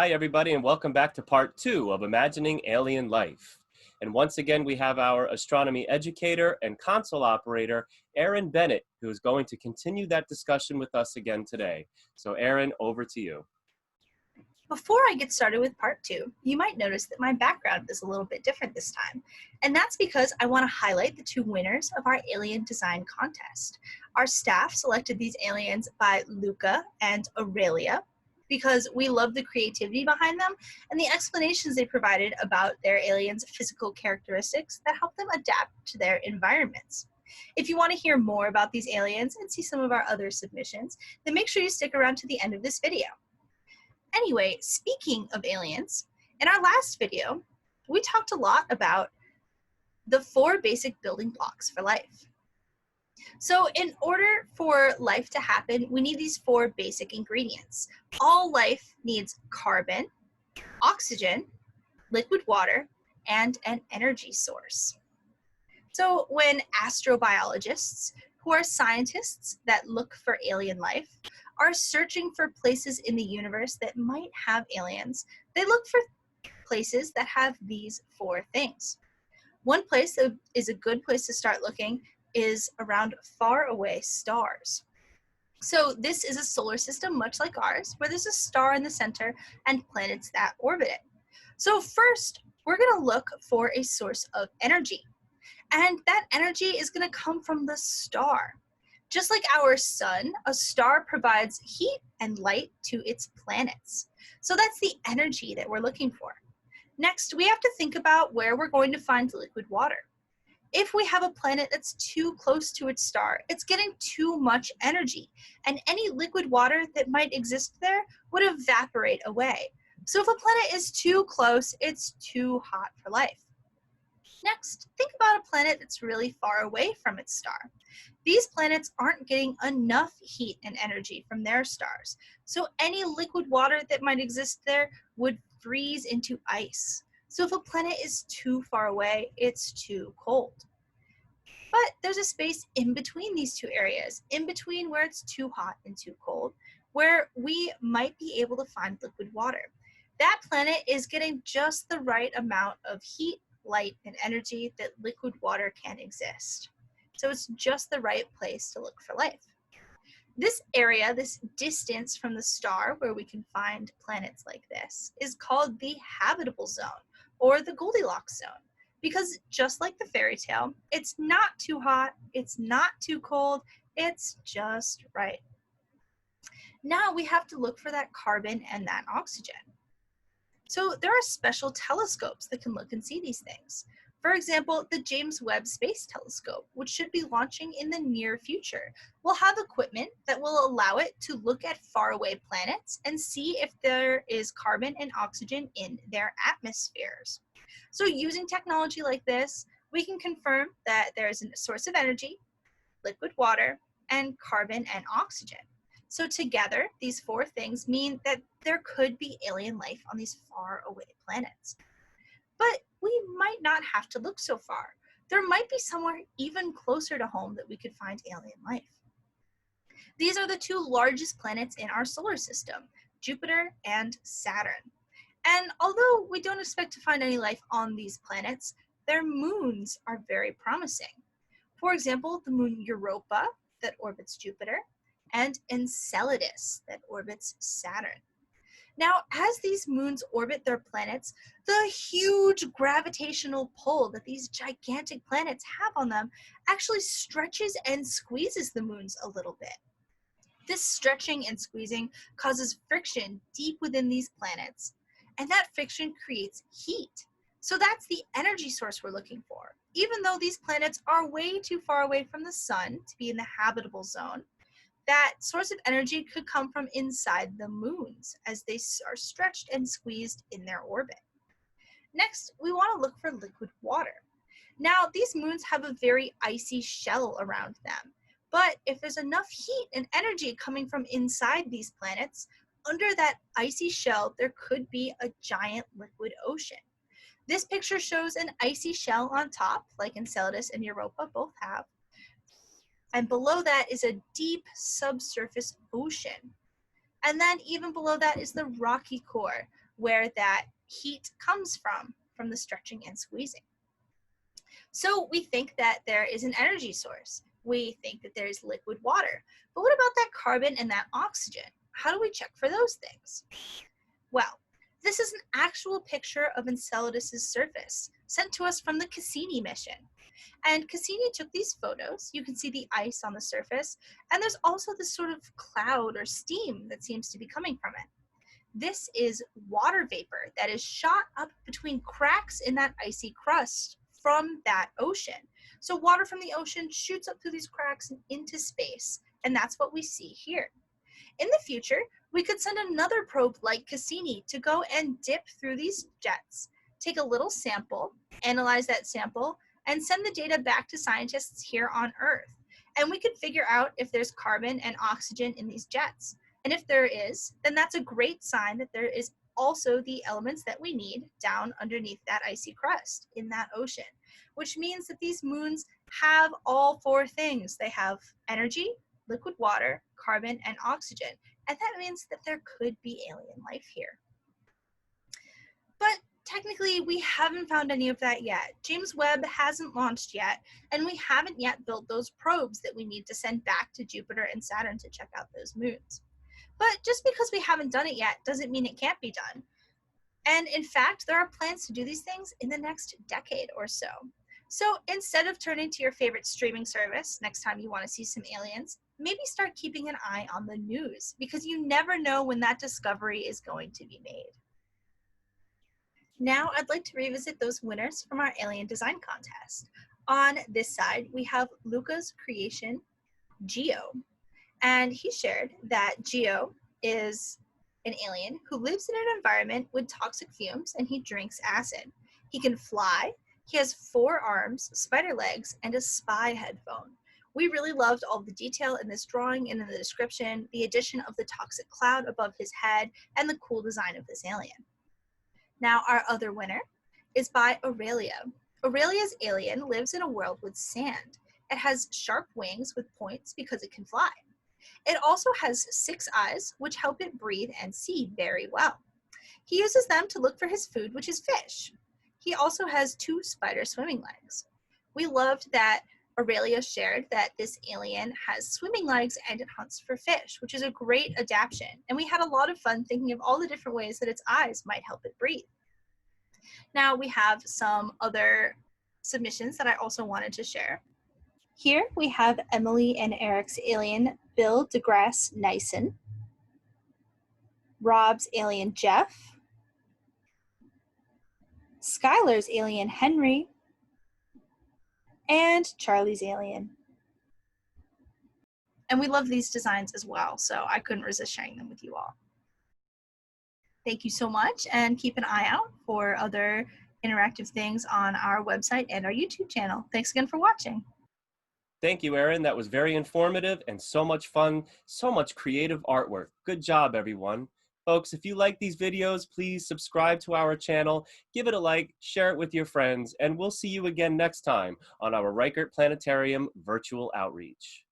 Hi, everybody, and welcome back to part 2 of Imagining Alien Life. And once again, we have our astronomy educator and console operator, Erin Bennett, who is going to continue that discussion with us again today. So, Erin, over to you. Before I get started with part 2, you might notice that my background is a little bit different this time. And that's because I want to highlight the 2 winners of our alien design contest. Our staff selected these aliens by Luca and Aurelia because we love the creativity behind them and the explanations they provided about their aliens' physical characteristics that help them adapt to their environments. If you want to hear more about these aliens and see some of our other submissions, then make sure you stick around to the end of this video. Anyway, speaking of aliens, in our last video, we talked a lot about the 4 basic building blocks for life. So in order for life to happen, we need these 4 basic ingredients. All life needs carbon, oxygen, liquid water, and an energy source. So when astrobiologists, who are scientists that look for alien life, are searching for places in the universe that might have aliens, they look for places that have these 4 things. One place that is a good place to start looking is around faraway stars. So this is a solar system much like ours, where there's a star in the center and planets that orbit it. So first, we're going to look for a source of energy. And that energy is going to come from the star. Just like our sun, a star provides heat and light to its planets. So that's the energy that we're looking for. Next, we have to think about where we're going to find liquid water. If we have a planet that's too close to its star, it's getting too much energy, and any liquid water that might exist there would evaporate away. So if a planet is too close, it's too hot for life. Next, think about a planet that's really far away from its star. These planets aren't getting enough heat and energy from their stars, so any liquid water that might exist there would freeze into ice. So if a planet is too far away, it's too cold. But there's a space in between these 2 areas, in between where it's too hot and too cold, where we might be able to find liquid water. That planet is getting just the right amount of heat, light, and energy that liquid water can exist. So it's just the right place to look for life. This area, this distance from the star where we can find planets like this, is called the habitable zone, or the Goldilocks zone, because just like the fairy tale, it's not too hot, it's not too cold, it's just right. Now we have to look for that carbon and that oxygen. So there are special telescopes that can look and see these things. For example, the James Webb Space Telescope, which should be launching in the near future, will have equipment that will allow it to look at faraway planets and see if there is carbon and oxygen in their atmospheres. So using technology like this, we can confirm that there is a source of energy, liquid water, and carbon and oxygen. So together, these 4 things mean that there could be alien life on these far away planets. But we might not have to look so far. There might be somewhere even closer to home that we could find alien life. These are the 2 largest planets in our solar system, Jupiter and Saturn. And although we don't expect to find any life on these planets, their moons are very promising. For example, the moon Europa that orbits Jupiter, and Enceladus that orbits Saturn. Now, as these moons orbit their planets, the huge gravitational pull that these gigantic planets have on them actually stretches and squeezes the moons a little bit. This stretching and squeezing causes friction deep within these planets, and that friction creates heat. So that's the energy source we're looking for. Even though these planets are way too far away from the sun to be in the habitable zone, that source of energy could come from inside the moons as they are stretched and squeezed in their orbit. Next, we want to look for liquid water. Now, these moons have a very icy shell around them, but if there's enough heat and energy coming from inside these planets, under that icy shell, there could be a giant liquid ocean. This picture shows an icy shell on top, like Enceladus and Europa both have, and below that is a deep subsurface ocean. And then even below that is the rocky core, where that heat comes from the stretching and squeezing. So we think that there is an energy source. We think that there's liquid water. But what about that carbon and that oxygen? How do we check for those things? Well, this is an actual picture of Enceladus's surface sent to us from the Cassini mission. And Cassini took these photos. You can see the ice on the surface, and there's also this sort of cloud or steam that seems to be coming from it. This is water vapor that is shot up between cracks in that icy crust from that ocean. So water from the ocean shoots up through these cracks and into space, and that's what we see here. In the future, we could send another probe like Cassini to go and dip through these jets, take a little sample, analyze that sample, and send the data back to scientists here on Earth. And we could figure out if there's carbon and oxygen in these jets. And if there is, then that's a great sign that there is also the elements that we need down underneath that icy crust in that ocean, which means that these moons have all four things. They have energy, liquid water, carbon, and oxygen. And that means that there could be alien life here. But technically, we haven't found any of that yet. James Webb hasn't launched yet, and we haven't yet built those probes that we need to send back to Jupiter and Saturn to check out those moons. But just because we haven't done it yet doesn't mean it can't be done. And in fact, there are plans to do these things in the next decade or so. So instead of turning to your favorite streaming service next time you want to see some aliens, maybe start keeping an eye on the news, because you never know when that discovery is going to be made. Now I'd like to revisit those winners from our alien design contest. On this side, we have Luca's creation, Geo. And he shared that Geo is an alien who lives in an environment with toxic fumes, and he drinks acid. He can fly, he has 4 arms, spider legs, and a spy headphone. We really loved all the detail in this drawing and in the description, the addition of the toxic cloud above his head, and the cool design of this alien. Now our other winner is by Aurelia. Aurelia's alien lives in a world with sand. It has sharp wings with points because it can fly. It also has 6 eyes, which help it breathe and see very well. He uses them to look for his food, which is fish. He also has 2 spider swimming legs. We loved that Aurelia shared that this alien has swimming legs and it hunts for fish, which is a great adaptation. And we had a lot of fun thinking of all the different ways that its eyes might help it breathe. Now we have some other submissions that I also wanted to share. Here we have Emily and Eric's alien, Bill deGrasse Nyson, Rob's alien, Jeff, Skylar's alien, Henry, and Charlie's alien. And we love these designs as well, so I couldn't resist sharing them with you all. Thank you so much, and keep an eye out for other interactive things on our website and our YouTube channel. Thanks again for watching. Thank you, Erin. That was very informative and so much fun, so much creative artwork. Good job, everyone. Folks, if you like these videos, please subscribe to our channel, give it a like, share it with your friends, and we'll see you again next time on our Reichert Planetarium virtual outreach.